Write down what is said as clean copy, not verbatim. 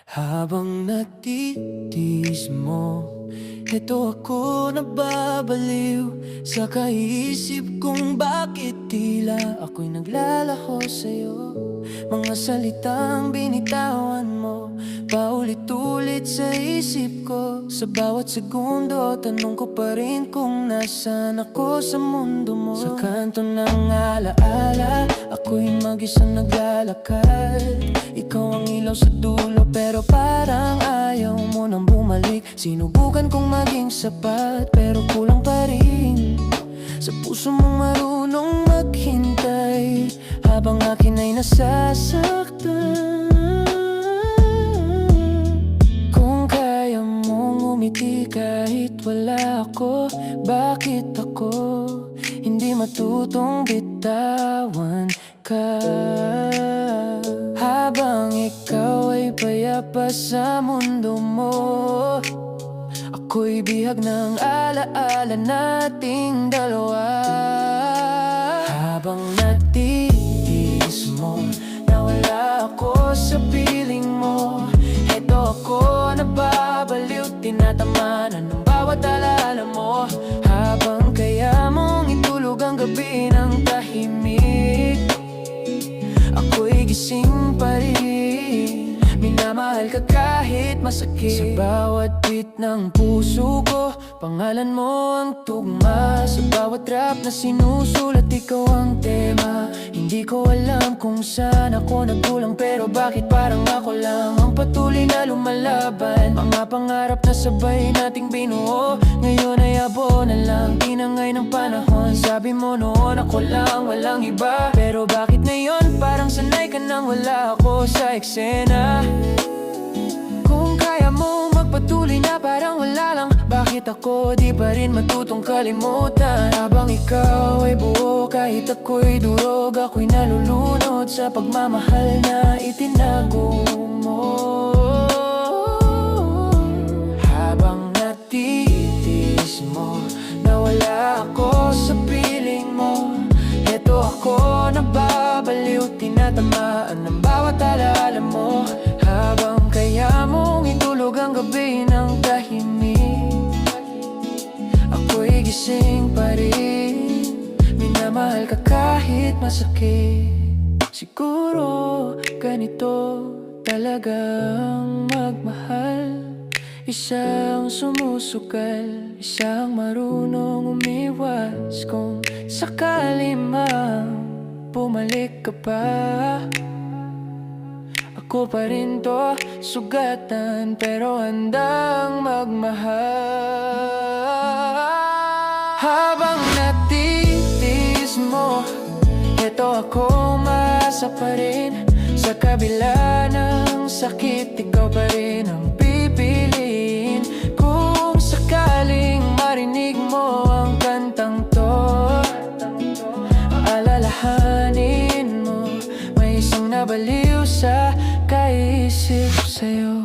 Habang natitiis mo, eto ako nababaliw sa kaisip kung bakit tila ako'y naglalaho sa'yo. Mga salitang binitawan mo, paulit-ulit sa isip ko. Sa bawat segundo, tanong ko pa rin kung nasaan ako sa mundo mo. Sa kanto ng alaala, ako'y mag-isang naglalakad. Ikaw ang ilaw sa dulo, pero parang ayaw mo nang bumalik. Sinubukan kong maging sapat, pero kulang pa rin. Sa puso mong marunong maghintay, habang akin ay nasasaktan. Kung kaya mong umiti kahit wala ako, bakit ako hindi matutong bitawan ka? Habang ikaw ay payapa sa mundo mo, ako'y bihag ng alaala nating dalawa. Habang natitiis mo, nawala ako sa piling mo. Eto ako nababaliw, tinatamanan ng bawat alaala mo. Habang kaya mong itulog ang gabi ng tahimik, ako'y gising pa rin. Minamahal ka kahit masakit. Sa bawat beat ng puso ko, pangalan mo ang tugma. Sa bawat rap na sinusulat, ikaw ang tema. Hindi ko alam kung saan ako nagkulang, pero bakit parang ako lang ang patuloy na lumalaban. Mga pangarap na sabay nating binuo, ngayon ay abo na lang, tinangay ng panahon. Sabi mo noon ako lang, walang iba, pero bakit ngayon parang sanay ka nang wala ako sa eksena? Kung kaya mo magpatuloy na parang wala lang, bakit ako di pa rin matutong kalimutan? Habang ikaw ay buo, kahit ako'y durog, ako'y nalulunod sa pagmamahal na itinago mo. Habang natitiis mo, nawala ako sa piling mo. Eto ako nababaliw, tinatamaan ng bawat alaala mo. Habang kaya mong itulog ang gabi ng tahimik, ako'y gising pa rin. Minamahal ka kahit masakit. Siguro ganito talagang magmahal. Isang sumusugal, isang marunong umiwas. Kung sakali mang bumalik ka pa, ako pa rin to sugatan, pero handang magmahal. Habang natitiis mo, eto ako umasa pa rin. Sa kabila ng sakit, ikaw pa rin ang pipiliin. Kung sakaling marinig mo ang kantang to, alalahanin mo, may isang nabaliw sa kaisip sa'yo.